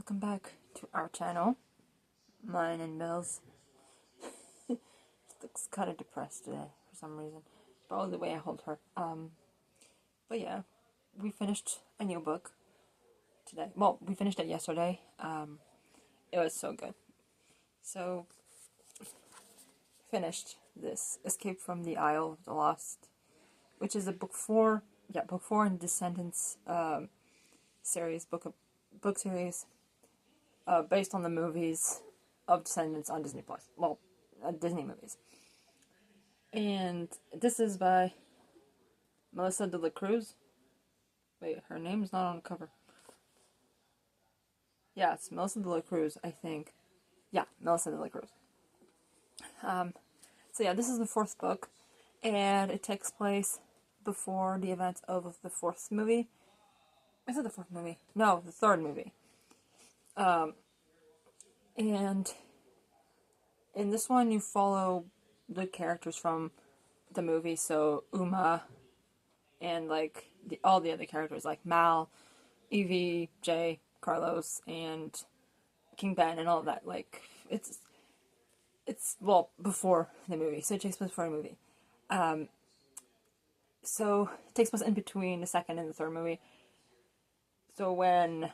Welcome back to our channel, mine and Belle's. She looks kind of depressed today for some reason, probably the way I hold her. But yeah, we finished a new book today. Well, we finished it yesterday. It was so good. So, finished this Escape from the Isle of the Lost, which is a book 4 in Descendents series, book series. Based on the movies of Descendants on Disney Plus. Well, Disney movies. And this is by Melissa de la Cruz. Wait, her name's not on the cover. Yeah, it's Melissa de la Cruz, I think. Yeah, Melissa de la Cruz. So yeah, this is the 4th book, and it takes place before the events of the 4th movie. Is it the 4th movie? No, the 3rd movie. And in this one, you follow the characters from the movie, so Uma and like all the other characters, like Mal, Evie, Jay, Carlos, and King Ben, and all of that. Like it's before the movie, so it takes place before the movie. So it takes place in between the 2nd and the 3rd movie. So when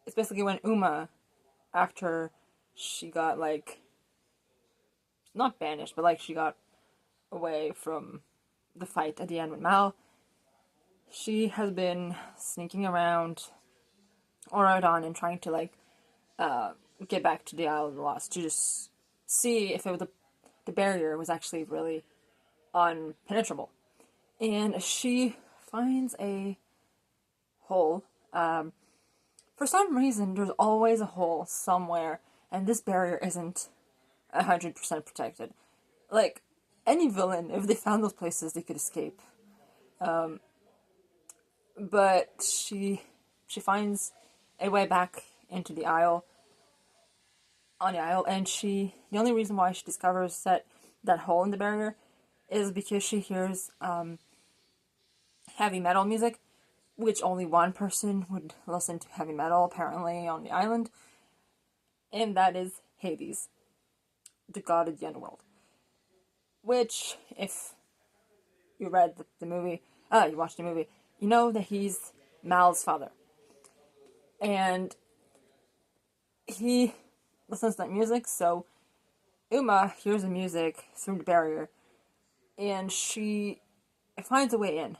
it's basically when Uma, after she got, like, not banished, but, like, she got away from the fight at the end with Mal, she has been sneaking around Oradon and trying to, like, get back to the Isle of the Lost to just see if the barrier was actually really unpenetrable. And she finds a hole. For some reason, there's always a hole somewhere, and this barrier isn't 100% protected. Like, any villain, if they found those places, they could escape. But she finds a way back into the Isle, and the only reason why she discovers that hole in the barrier is because she hears heavy metal music, which only one person would listen to heavy metal, apparently, on the island, and that is Hades, the god of the underworld. Which, if you read the movie, you watched the movie, you know that he's Mal's father. And he listens to that music, so Uma hears the music through the barrier, and she finds a way in.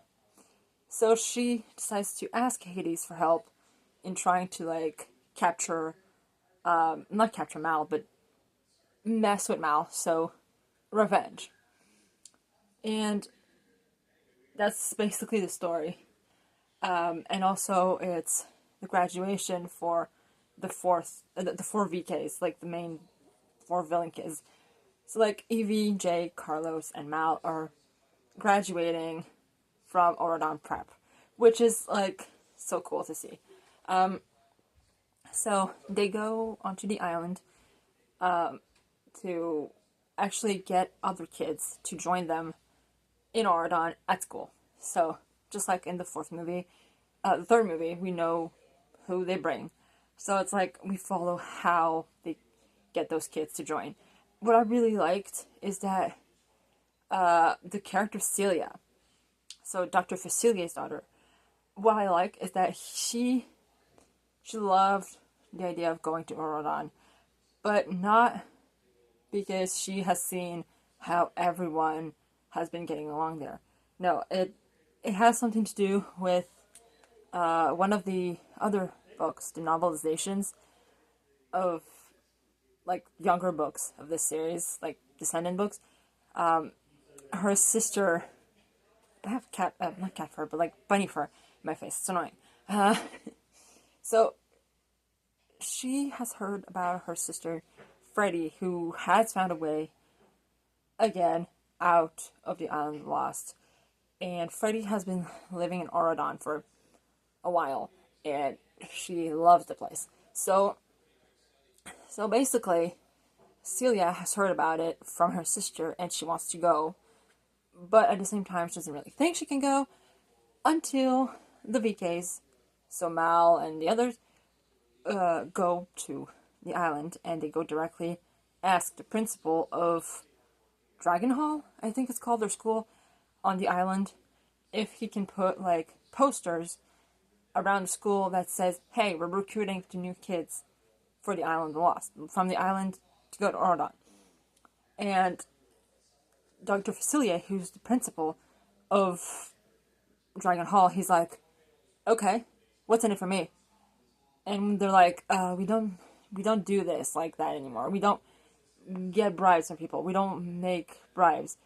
So she decides to ask Hades for help in trying to, like, not capture Mal, but mess with Mal, so revenge. And that's basically the story. And also it's the graduation for the 4 VKs, like the main 4 villain kids. So, like, Evie, Jay, Carlos, and Mal are graduating from Oradon Prep, which is, like, so cool to see. So they go onto the island to actually get other kids to join them in Oradon at school. So just like in the 4th movie, the 3rd movie, we know who they bring. So it's like we follow how they get those kids to join. What I really liked is that the character Celia, so Dr. Facilier's daughter, what I like is that she loved the idea of going to Oradon, but not because she has seen how everyone has been getting along there. No, it has something to do with one of the other books, the novelizations of, like, younger books of this series, like Descendant books. Her sister, I have not cat fur, but like bunny fur in my face. It's annoying. So she has heard about her sister, Freddie, who has found a way, again, out of the Island of the Lost. And Freddie has been living in Oradon for a while, and she loves the place. So basically, Celia has heard about it from her sister, and she wants to go. But at the same time, she doesn't really think she can go until the VKs So Mal and the others go to the island, and they go directly ask the principal of Dragon Hall, I think it's called, their school on the island, if he can put like posters around the school that says, "Hey, we're recruiting the new kids for the island lost from the island to go to Oradon." And Dr. Facilier, who's the principal of Dragon Hall, he's like, "Okay, what's in it for me?" And they're like, we don't do this like that anymore. We don't get bribes from people. We don't make bribes."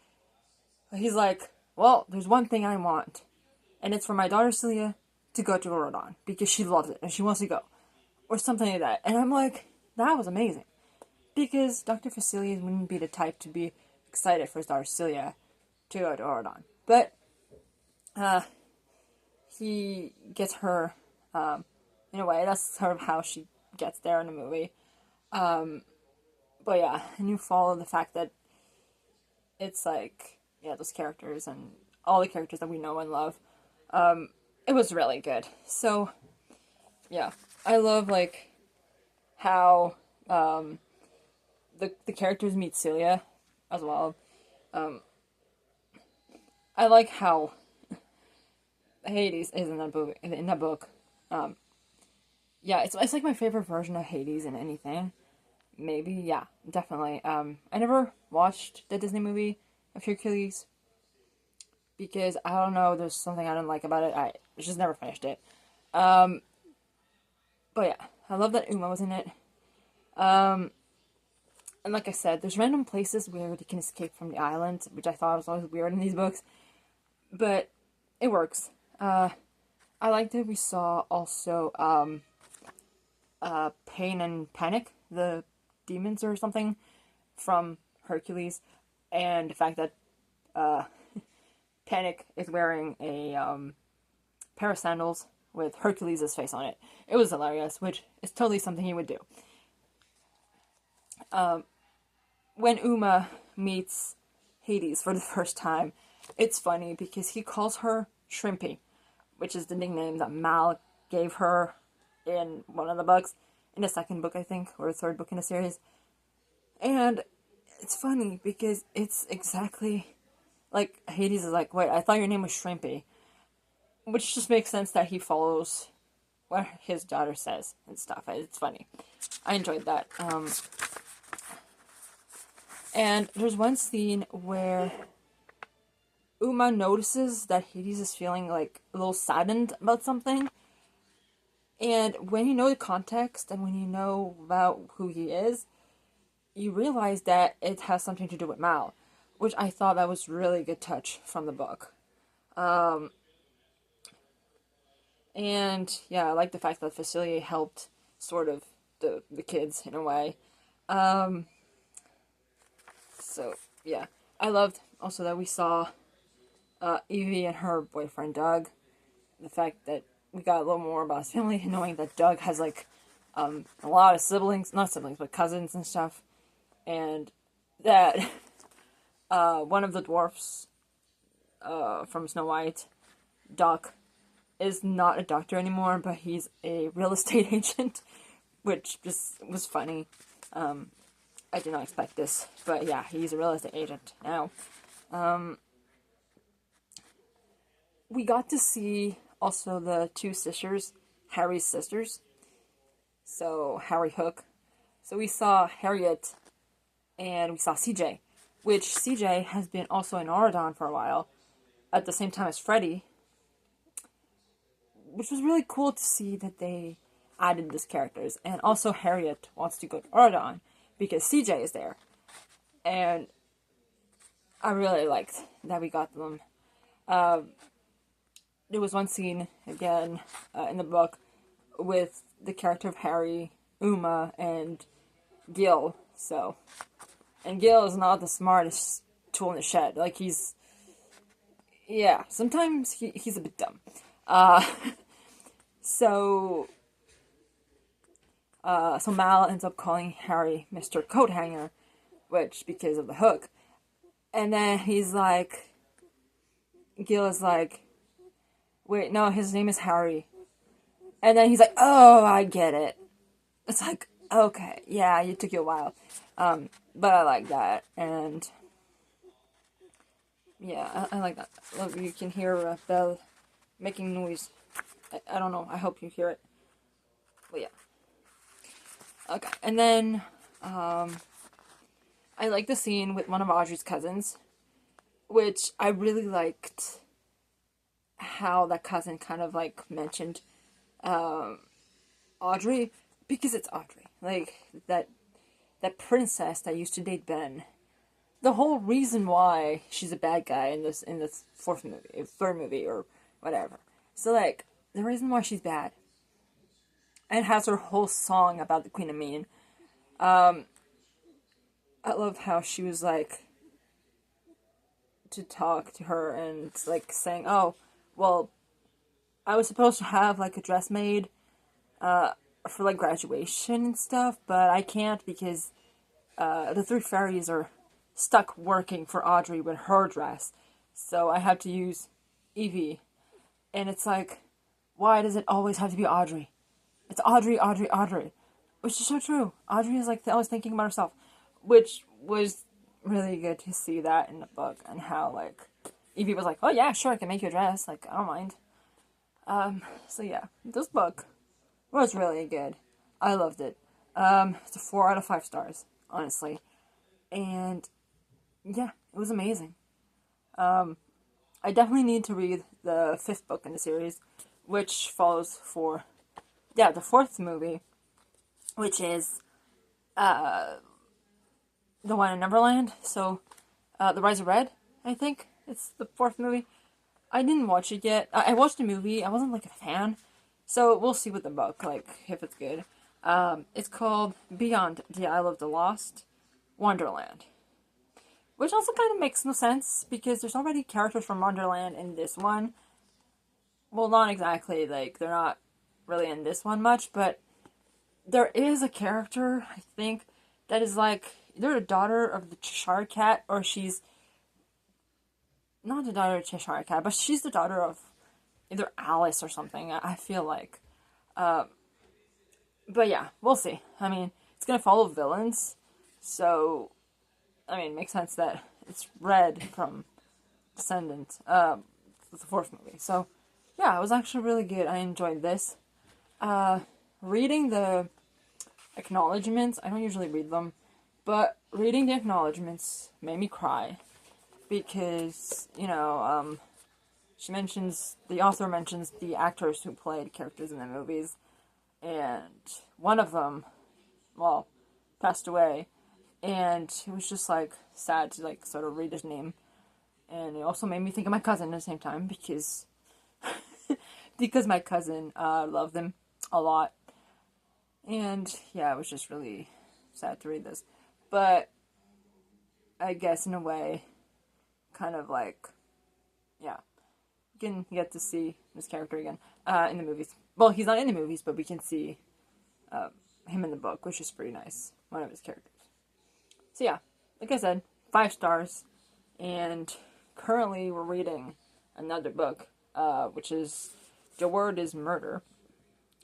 He's like, "Well, there's one thing I want, and it's for my daughter Celia to go to Oradon because she loves it and she wants to go," or something like that. And I'm like, that was amazing, because Dr. Facilier wouldn't be the type to be excited for his daughter Celia to go to Oradon, but he gets her. In a way, that's sort of how she gets there in the movie. But yeah, and you follow the fact that it's like, yeah, those characters and all the characters that we know and love. It was really good. So, yeah, I love like how the characters meet Celia as well. I like how Hades is in that book. In that book, yeah, it's like my favorite version of Hades in anything. Maybe, yeah, definitely. I never watched the Disney movie of Hercules because I don't know, there's something I don't like about it. I just never finished it. But yeah, I love that Uma was in it. And like I said, there's random places where they can escape from the island, which I thought was always weird in these books, but it works. I liked that we saw also Pain and Panic, the demons or something from Hercules, and the fact that Panic is wearing a pair of sandals with Hercules' face on it. It was hilarious, which is totally something he would do. When Uma meets Hades for the first time, it's funny because he calls her Shrimpy, which is the nickname that Mal gave her in one of the books, in the second book, I think, or the third book in the series. And it's funny because it's exactly like Hades is like, "Wait, I thought your name was Shrimpy," which just makes sense that he follows what his daughter says and stuff. It's funny. I enjoyed that. And there's one scene where Uma notices that Hades is feeling like a little saddened about something. And when you know the context and when you know about who he is, you realize that it has something to do with Mal, which I thought that was really good touch from the book. And yeah, I like the fact that Facilier helped sort of the kids in a way. So yeah, I loved also that we saw Evie and her boyfriend Doug. The fact that we got a little more about his family, knowing that Doug has like a lot of siblings, not siblings, but cousins and stuff, and that one of the dwarfs from Snow White, Doc, is not a doctor anymore, but he's a real estate agent, which just was funny. I did not expect this, but yeah, he's a real estate agent now. We got to see also the two sisters, Harry's sisters. So, Harry Hook. So we saw Harriet and we saw CJ, which CJ has been also in Oradon for a while, at the same time as Freddy, which was really cool to see that they added these characters. And also Harriet wants to go to Oradon because CJ is there. And I really liked that we got them. There was one scene, again, in the book, with the character of Harry, Uma, and Gil, so... And Gil is not the smartest tool in the shed. Like, he's... Yeah, sometimes he's a bit dumb. So Mal ends up calling Harry Mr. Coat Hanger, which, because of the hook. And then he's like... Gil is like... Wait, no, his name is Harry. And then he's like, oh, I get it. It's like, okay, yeah, it took you a while. But I like that. And yeah, I like that. Look, you can hear Belle making noise. I don't know. I hope you hear it. But yeah. Okay. And then I like the scene with one of Audrey's cousins, which I really liked how that cousin kind of like mentioned Audrey, because it's Audrey. Like that princess that used to date Ben. The whole reason why she's a bad guy in this fourth movie, third movie, or whatever. So like the reason why she's bad, and has her whole song about the Queen of Mean. I love how she was like to talk to her and like saying, "Oh, well, I was supposed to have like a dress made for like graduation and stuff, but I can't because the three fairies are stuck working for Audrey with her dress, so I have to use Evie." And it's like, why does it always have to be Audrey? It's Audrey, Audrey, Audrey. Which is so true. Audrey is like always thinking about herself. Which was really good to see that in the book. And how like Evie was like, oh yeah, sure, I can make you a dress. Like, I don't mind. So yeah, this book was really good. I loved it. It's a 4 out of 5 stars, honestly. And yeah, it was amazing. I definitely need to read the 5th book in the series, which follows for, yeah, the 4th movie, which is the one in Neverland. So, The Rise of Red, I think it's the 4th movie. I didn't watch it yet. I watched the movie. I wasn't like a fan, so we'll see with the book, like if it's good. It's called Beyond the Isle of the Lost, Wonderland, which also kind of makes no sense because there's already characters from Wonderland in this one. Well, not exactly. Like they're not really in this one much, but there is a character, I think, that is like either a daughter of the Cheshire Cat, or she's not the daughter of Cheshire Cat, but she's the daughter of either Alice or something, I feel like. But yeah, we'll see. I mean, it's gonna follow villains, so I mean, it makes sense that it's Red from Descendants, the 4th movie. So yeah, it was actually really good. I enjoyed this. Reading the acknowledgements, I don't usually read them, but reading the acknowledgements made me cry because, you know, the author mentions the actors who played characters in the movies, and one of them, well, passed away, and it was just, like, sad to, like, sort of read his name, and it also made me think of my cousin at the same time, because, because my cousin, loved him a lot, and, yeah, it was just really sad to read this, but, I guess, in a way, kind of, like, yeah, you can get to see this character again in the movies. Well, he's not in the movies, but we can see him in the book, which is pretty nice. One of his characters. So yeah, like I said, 5 stars. And currently we're reading another book, which is The Word is Murder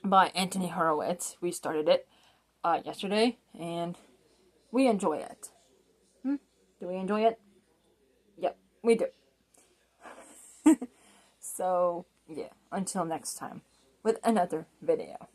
by Anthony Horowitz. We started it yesterday, and we enjoy it. Do we enjoy it? Yep, we do. So, yeah, until next time with another video.